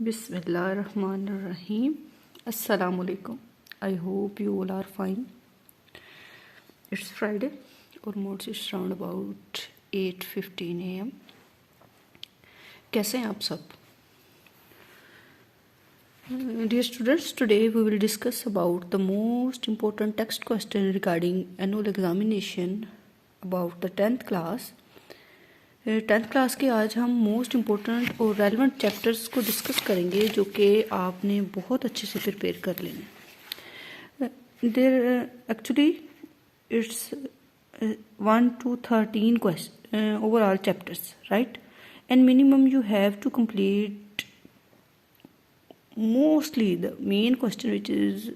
Bismillahirrahmanirrahim. Assalamu alaikum. I hope you all are fine. It's Friday, almost it's around about 8:15 a.m. कैसे हैं आप सब? Dear students, today we will discuss about the most important text question regarding annual examination about the 10th class. 10th class के आज हम most important और relevant chapters को discuss करेंगे जो कि आपने बहुत अच्छे से प्रिपेयर कर लेना। There actually it's 1 to 13 question overall chapters, right, and minimum you have to complete mostly the main question, which is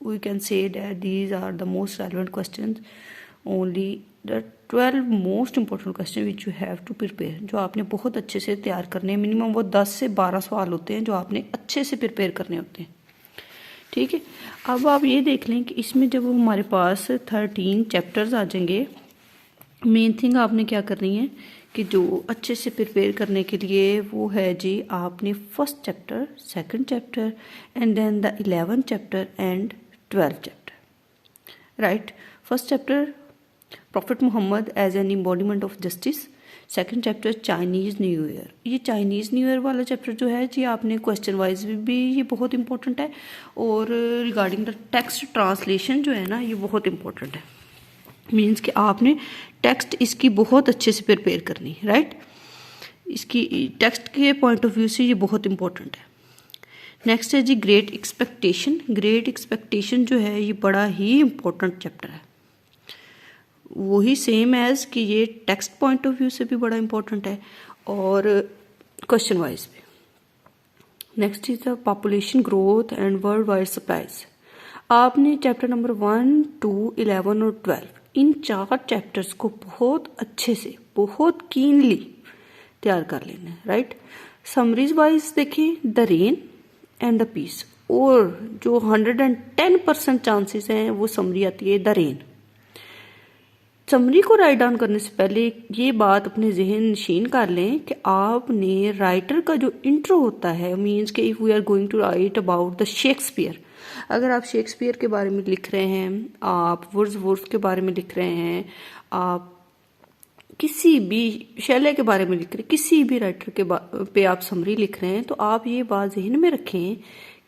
we can say that these are the most relevant questions, only the 12 most important question which you have to prepare, जो आपने बहुत अच्छे से तैयार करने हैं। Minimum वो 10 से 12 सवाल होते हैं जो आपने अच्छे से प्रिपेयर करने होते हैं, ठीक है। अब आप ये देख लें कि इसमें जब हमारे पास 13 चैप्टर्स आ जाएंगे, मेन थिंग आपने क्या करनी है कि जो अच्छे से प्रिपेयर करने के लिए वो है जी, आपने first chapter, second chapter and then the 11th chapter and 12th chapter, right. First chapter prophet Muhammad as an embodiment of justice, second chapter Chinese New Year. ये चाइनीज़ न्यू ईयर वाला chapter जो है जी, आपने question wise भी ये बहुत important है, और रिगार्डिंग द टेक्स्ट ट्रांसलेशन जो है ना, ये बहुत इंपॉर्टेंट है। मीन्स कि आपने टेक्स्ट इसकी बहुत अच्छे से प्रिपेयर करनी है, राइट। इसकी टेक्स्ट के पॉइंट ऑफ व्यू से ये बहुत इंपॉर्टेंट है। नेक्स्ट है जी ग्रेट एक्सपेक्टेशन। ग्रेट एक्सपेक्टेशन जो है ये बड़ा ही इंपॉर्टेंट चैप्टर है, वही सेम एज कि ये टेक्स्ट पॉइंट ऑफ व्यू से भी बड़ा इंपॉर्टेंट है और क्वेश्चन वाइज भी। Next is the population growth and world wide supplies. आपने चैप्टर नंबर 1, 2, 11 और 12 इन 4 चैप्टर्स को बहुत अच्छे से, बहुत कीनली तैयार कर लेना है, राइट। समरीज वाइज देखें, the rain and the peace, और जो 110% चांसेस हैं वो समरी आती है द रेन। समरी को राइट डाउन करने से पहले ये बात अपने जहन नशीन कर लें कि आपने राइटर का जो इंट्रो होता है, मीन्स कि if we are going to write about the Shakespeare, अगर आप शेक्सपियर के बारे में लिख रहे हैं, आप वर्ड्सवर्थ के बारे में लिख रहे हैं, आप किसी भी शैले के बारे में लिख रहे हैं, किसी भी राइटर के पे आप समरी लिख रहे हैं, तो आप ये बात जहन में रखें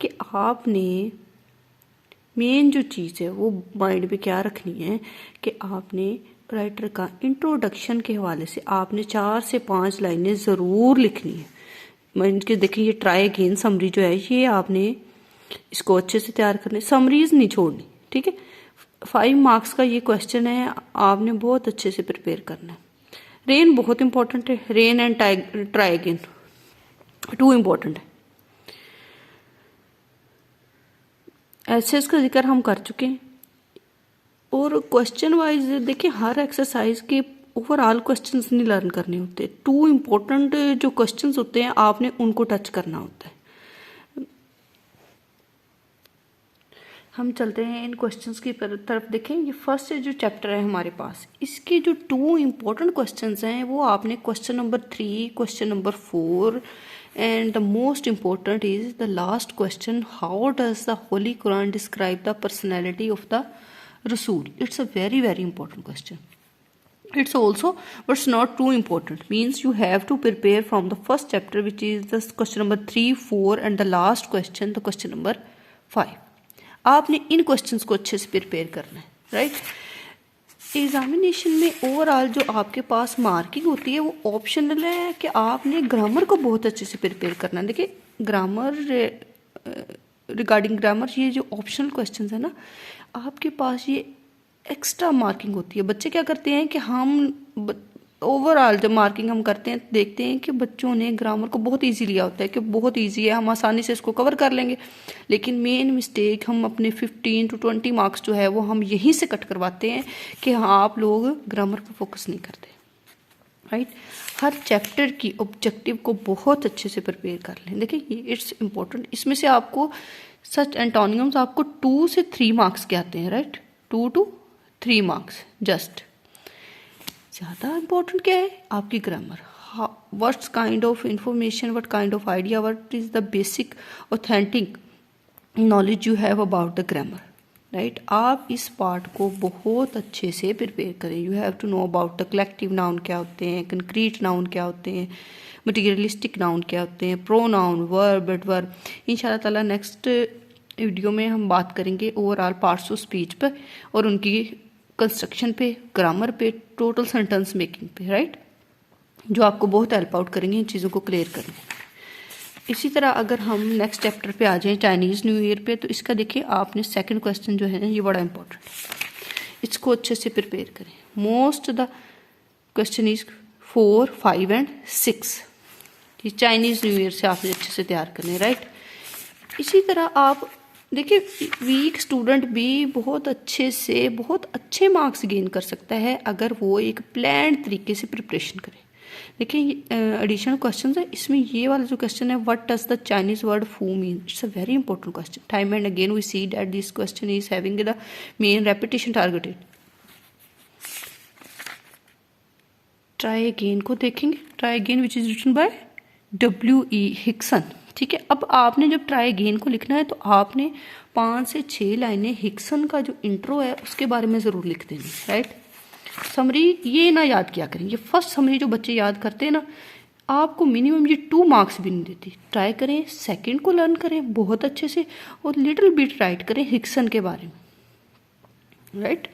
कि आपने मेन जो चीज़ है वो माइंड में क्या रखनी है कि आपने राइटर का इंट्रोडक्शन के हवाले से आपने 4 से 5 लाइनें ज़रूर लिखनी है। मीन्स कि देखिए, ये ट्राई अगेन समरी जो है ये आपने इसको अच्छे से तैयार करने, समरीज नहीं छोड़नी, ठीक है। 5 मार्क्स का ये क्वेश्चन है, आपने बहुत अच्छे से प्रिपेयर करना है। रेन बहुत इंपॉर्टेंट है, rain and try again 2 important है। एसेस का जिक्र हम कर चुके हैं, और क्वेश्चन वाइज देखिए, हर एक्सरसाइज के ओवरऑल क्वेश्चंस नहीं लर्न करने होते, 2 इंपॉर्टेंट जो क्वेश्चंस होते हैं आपने उनको टच करना होता है। हम चलते हैं इन क्वेश्चंस की तरफ। देखें, ये फर्स्ट जो चैप्टर है हमारे पास, इसके जो 2 इंपॉर्टेंट क्वेश्चंस हैं वो आपने question number 3, question number 4 and the most important is the last question, how does the Holy Quran describe the personality of the Rasul? It's a very very important question. It's also, but it's not too important, means you have to prepare from the first chapter, which is the question number 3, 4 and the last question, the question number 5. आपने इन questions को अच्छे से prepare करना है, right. Examination में overall जो आपके पास marking होती है वो ऑप्शनल है कि आपने ग्रामर को बहुत अच्छे से प्रिपेयर करना है। देखिए, ग्रामर, रिगार्डिंग ग्रामर, ये जो ऑप्शनल क्वेश्चंस है ना, आपके पास ये एक्स्ट्रा मार्किंग होती है। बच्चे क्या करते हैं कि हम ओवरऑल जब मार्किंग हम करते हैं देखते हैं कि बच्चों ने ग्रामर को बहुत इजी लिया होता है कि बहुत इजी है, हम आसानी से इसको कवर कर लेंगे। लेकिन मेन मिस्टेक हम अपने 15 to 20 मार्क्स जो है वो हम यहीं से कट करवाते हैं कि हाँ, आप लोग ग्रामर पर फोकस नहीं करते, राइट। हर चैप्टर की ऑब्जेक्टिव को बहुत अच्छे से प्रिपेयर कर लें। देखिए, इट्स इम्पोर्टेंट। इसमें से आपको सच एंटोनियम्स आपको 2 से 3 मार्क्स के आते हैं, राइट, 2 to 3 मार्क्स जस्ट। ज़्यादा इम्पोर्टेंट क्या है? आपकी grammar. what kind of information, what kind of idea, what is the basic authentic knowledge you have about the grammar, right? आप इस पार्ट को बहुत अच्छे से प्रिपेयर करें. You have to know about the collective noun क्या होते हैं, कंक्रीट नाउन क्या होते हैं, मटीरियलिस्टिक नाउन क्या होते हैं, प्रोनाउन, वर्ब, एडवर्ब. इंशाल्लाह ताला नेक्स्ट वीडियो में हम बात करेंगे ओवरऑल पार्ट्स ऑफ स्पीच पे और उनकी कंस्ट्रक्शन पे, ग्रामर पे, टोटल सेंटेंस मेकिंग पे, राइट, जो आपको बहुत हेल्प आउट करेंगे इन चीज़ों को क्लियर करने. इसी तरह अगर हम नेक्स्ट चैप्टर पे आ जाएं चाइनीज़ न्यू ईयर पे, तो इसका देखिए आपने सेकंड क्वेश्चन जो है ना ये बड़ा इंपॉर्टेंट है, इसको अच्छे से प्रिपेयर करें. Most the question is 4, 5 and 6. ये चाइनीज़ न्यू ईयर से आपने अच्छे से तैयार करने, राइट. इसी तरह आप देखिए वीक स्टूडेंट भी बहुत अच्छे से बहुत अच्छे मार्क्स गेन कर सकता है अगर वो एक प्लान तरीके से प्रिपरेशन करे. देखिए एडिशनल क्वेश्चन है, इसमें ये वाला जो क्वेश्चन है, what does the Chinese word fu mean, it's a very important question. Time and again we see that this question is having the main repetition targeted. Try again को देखेंगे, try again which is written by W.E. Hickson. ठीक है, अब आपने जब try again को लिखना है तो आपने 5 से 6 लाइनें हिक्सन का जो इंट्रो है उसके बारे में ज़रूर लिख देनी, राइट. समरी ये ना याद किया करें, ये फर्स्ट समरी जो बच्चे याद करते हैं ना, आपको मिनिमम ये 2 मार्क्स भी नहीं देती. ट्राई करें, सेकंड को लर्न करें बहुत अच्छे से और लिटिल बिट राइट करें हिक्सन के बारे में, राइट.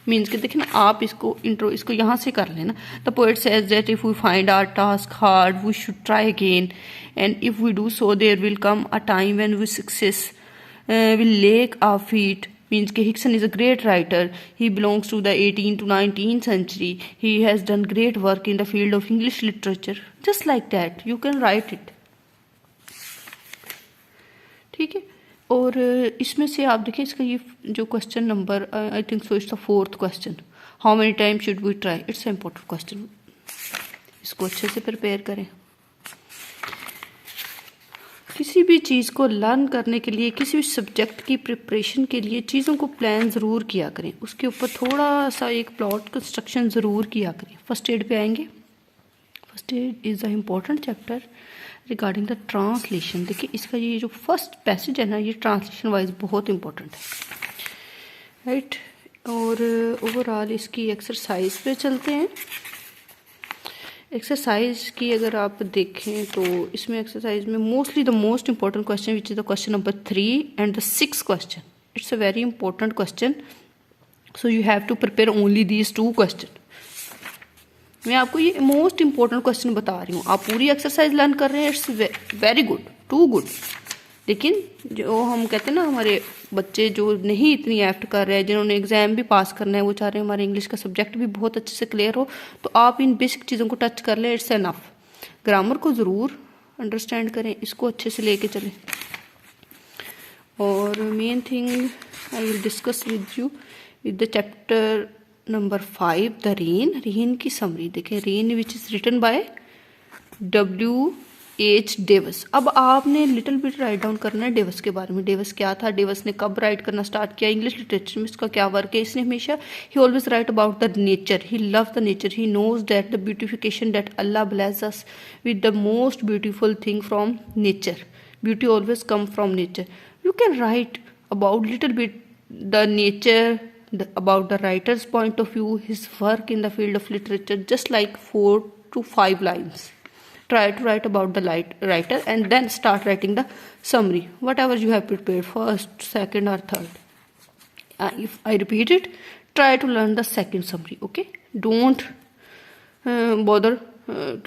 मीन्स कि देखिए ना, आप इसको इंट्रो इसको यहाँ से कर लेना. The poet says that if we find our task hard we should try again and if we do so there will come a time when we success will lick our feet. Means कि Hickson is a great writer. He belongs to the 18th to 19th century. He has done great work in the field of English literature. Just like that, you can write it. ठीक है, और इसमें से आप देखिए इसका ये जो question number I think so it's the 4th question, how many time should we try. It's important question, इसको अच्छे से प्रिपेयर करें. किसी भी चीज़ को लर्न करने के लिए, किसी भी सब्जेक्ट की प्रिपरेशन के लिए चीज़ों को प्लान ज़रूर किया करें, उसके ऊपर थोड़ा सा एक प्लॉट कंस्ट्रक्शन ज़रूर किया करें. फर्स्ट एड पे आएंगे. First aid is a important chapter regarding the translation. देखिए इसका ये जो फर्स्ट पैसेज है ना, ये ट्रांसलेशन वाइज बहुत इंपॉर्टेंट है, राइट. और ओवरऑल इसकी एक्सरसाइज पे चलते हैं. एक्सरसाइज की अगर आप देखें तो इसमें एक्सरसाइज में mostly the most important question which is the question number 3 and the 6th question. It's a very important question, so you have to prepare only these 2 question. मैं आपको ये मोस्ट इंपॉर्टेंट क्वेश्चन बता रही हूँ. आप पूरी exercise learn कर रहे हैं, it's very good, too good. लेकिन जो हम कहते हैं ना, हमारे बच्चे जो नहीं इतनी एफ्ट कर रहे हैं, जिन्होंने एग्जाम भी पास करना है, वो चाह रहे हैं हमारे इंग्लिश का सब्जेक्ट भी बहुत अच्छे से क्लियर हो, तो आप इन बेसिक चीज़ों को टच कर लें, इट्स एनफ. ग्रामर को ज़रूर अंडरस्टैंड करें, इसको अच्छे से लेके चलें. और main thing I will discuss with you with the chapter number 5 the rain. Rain की समरी देखें, rain which is written by W.H. Davies. अब आपने लिटिल बिट राइट डाउन करना है डेवस के बारे में. डेवस क्या था, डेवस ने कब राइट करना स्टार्ट किया, इंग्लिश लिटरेचर में इसका क्या वर्क है. इसने हमेशा ही always write about the nature. He love the nature. He knows that the beautification that Allah bless us with the most beautiful thing from nature. Beauty always come from nature. You can write about little bit the nature, about the writer's point of view, his work in the field of literature, just like 4 to 5 lines. Try to write about the writer and then start writing the summary, whatever you have prepared, first, second or third. If I repeat it, try to learn the second summary, okay? Don't bother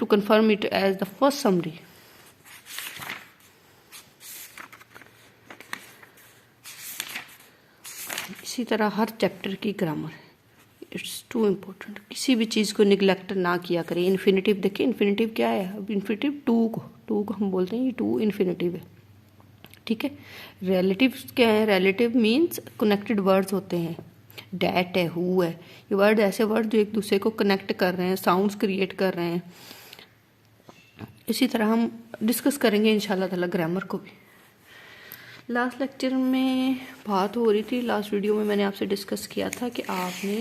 to confirm it as the first summary. इसी तरह हर chapter की grammar, it's to important. किसी भी चीज़ को neglect ना किया करें. Infinitive देखिए, इन्फिनेटिव क्या है. अब इन्फिनेटिव टू को हम बोलते हैं ये टू इन्फिनेटिव है, ठीक है. रिलेटिव क्या है, रिलेटिव मीन्स कनेक्टेड वर्ड्स होते हैं. डैट है, हु है, ये वर्ड ऐसे वर्ड जो एक दूसरे को कनेक्ट कर रहे हैं, साउंड्स क्रिएट कर रहे हैं. इसी तरह हम डिस्कस करेंगे इंशाल्लाह ताला ग्रामर को भी. लास्ट लेक्चर में बात हो रही थी, लास्ट वीडियो में मैंने आपसे डिस्कस किया था कि आपने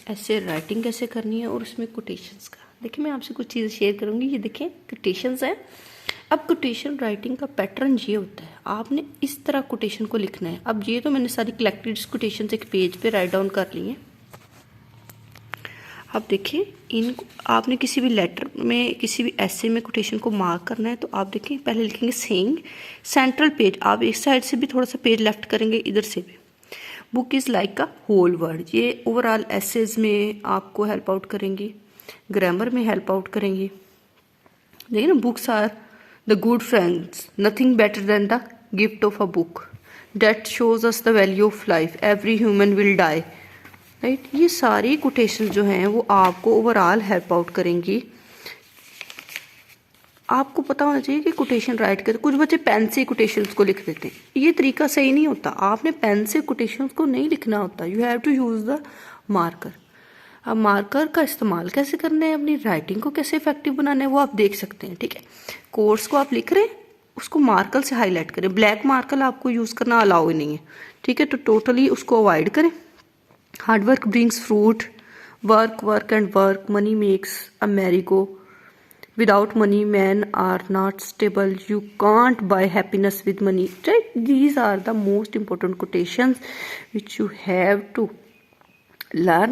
ऐसे राइटिंग कैसे करनी है और उसमें कोटेशंस का। देखिए मैं आपसे कुछ चीज़ें शेयर करूँगी। ये देखें कोटेशंस हैं। अब कोटेशन राइटिंग का पैटर्न ये होता है, आपने इस तरह कोटेशन को लिखना है। अब ये तो मैंने सारी कलेक्टेड कोटेशन एक पेज पे राइट डाउन कर ली है। अब देखिए इनको आपने किसी भी लेटर में, किसी भी ऐसे में कोटेशन को मार्क करना है तो आप देखिए पहले लिखेंगे सेइंग सेंट्रल पेज। आप एक साइड से भी थोड़ा सा पेज लेफ्ट करेंगे, इधर से भी। Book is like a whole word, ये ओवरऑल एसेज में आपको हेल्प आउट करेंगी, ग्रामर में हेल्प आउट करेंगी। देखिए ना, books are the good friends, nothing better than the gift of a book, that shows us the value of life, every human will die. Right, ये सारी quotation जो हैं वो आपको ओवरऑल हेल्प आउट करेंगी। आपको पता होना चाहिए कि कोटेशन राइट करते, कुछ बच्चे पेन से कोटेशंस को लिख देते हैं, ये तरीका सही नहीं होता। आपने पेन से कोटेशंस को नहीं लिखना होता, you have to use the marker. अब मार्कर का इस्तेमाल कैसे करना है, अपनी राइटिंग को कैसे इफेक्टिव बनाना है, वो आप देख सकते हैं। ठीक है, कोर्स को आप लिख रहे हैं, उसको मार्कर से हाईलाइट करें। ब्लैक मार्कर आपको यूज़ करना अलाउ ही नहीं है। ठीक है, तो टोटली उसको अवॉइड करें। Hard work brings fruit, work work and work, money makes a merry go, without money men are not stable, you can't buy happiness with money. Right, these are the most important quotations which you have to learn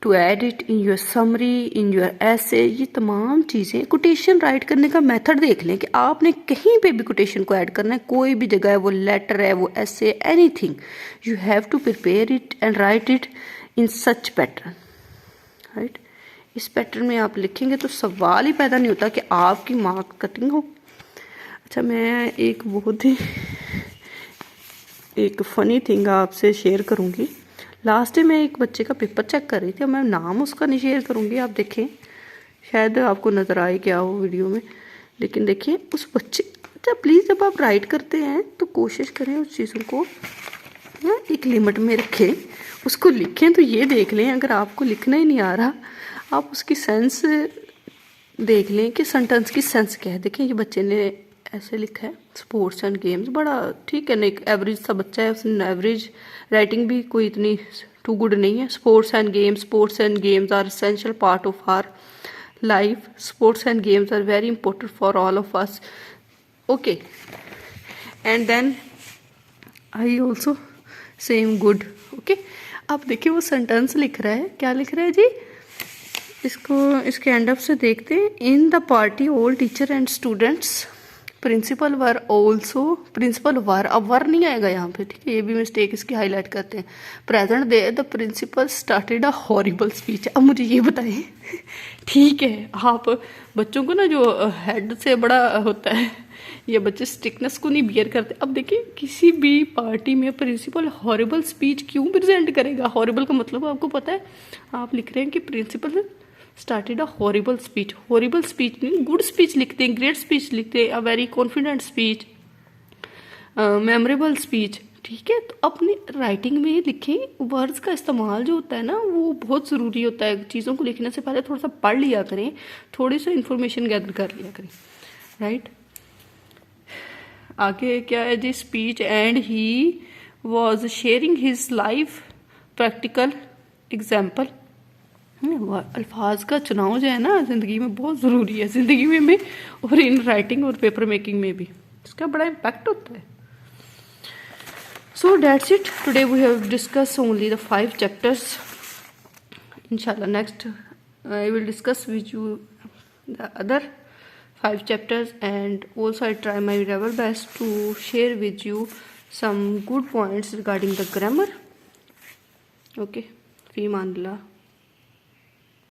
to add it in your summary, in your essay. ये तमाम चीज़ें quotation right करने का method देख लें कि आपने कहीं पे भी कोटेशन को ऐड करना है, कोई भी जगह है, वो लेटर है, वो essay, anything, you have to prepare it and write it in such pattern. Right, इस पैटर्न में आप लिखेंगे तो सवाल ही पैदा नहीं होता कि आपकी मार्क कटिंग हो। अच्छा, मैं एक बहुत ही एक फ़नी थिंग आपसे शेयर करूँगी। लास्ट टाइम मैं एक बच्चे का पेपर चेक कर रही थी, मैं नाम उसका नहीं शेयर करूँगी, आप देखें, शायद आपको नज़र आए क्या हो वीडियो में। लेकिन देखिए उस बच्चे, अच्छा प्लीज़ जब आप राइट करते हैं तो कोशिश करें उस चीज़ों को ना एक लिमिट में रखें, उसको लिखें तो ये देख लें, अगर आपको लिखना ही नहीं आ रहा आप उसकी सेंस देख लें कि सेंटेंस की सेंस क्या है। देखिए ये बच्चे ने ऐसे लिखा है, स्पोर्ट्स एंड गेम्स, बड़ा ठीक है, एक एवरेज सा बच्चा है, उसने एवरेज राइटिंग भी कोई इतनी टू गुड नहीं है। Sports and games are essential part of our life, sports and games are very important for all of us. Okay, and then I also same good. Okay, अब देखिए वो sentence लिख रहा है, क्या लिख रहा है जी, इसको इसके एंड अप से देखते हैं। In the party all teacher and students, principal were also, principal were, अब वर नहीं आएगा यहाँ पे, ठीक है, ये भी मिस्टेक इसकी हाईलाइट करते हैं। Present there the principal started a horrible speech. अब मुझे ये बताएं ठीक है, आप बच्चों को ना जो हेड से बड़ा होता है, ये बच्चे स्ट्रिक्टनेस को नहीं बियर करते। अब देखिए किसी भी पार्टी में प्रिंसिपल हॉरिबल स्पीच क्यों प्रेजेंट करेगा, हॉरिबल का मतलब आपको पता है, आप लिख रहे हैं कि principal started a horrible speech. Horrible speech नहीं, गुड स्पीच लिखते हैं, ग्रेट स्पीच लिखते हैं, a very confident speech, memorable speech. ठीक है, तो अपनी राइटिंग में लिखें। वर्ड्स का इस्तेमाल जो होता है ना वो बहुत ज़रूरी होता है। चीज़ों को लिखने से पहले थोड़ा सा पढ़ लिया करें, थोड़ी सी इन्फॉर्मेशन गैदर कर लिया करें। राइट, आगे क्या है जी, speech and he was sharing his life practical example. अल्फाज का चुनाव जो है ना ज़िंदगी में बहुत ज़रूरी है, ज़िंदगी में भी और इन राइटिंग और पेपर मेकिंग में भी इसका बड़ा इम्पैक्ट होता है। So that's it, today we have discuss only the 5 chapters. इंशाल्लाह next I will discuss with you the other 5 chapters, and also I try my level best to share with you some good points regarding the grammar. Okay, Fi Manla.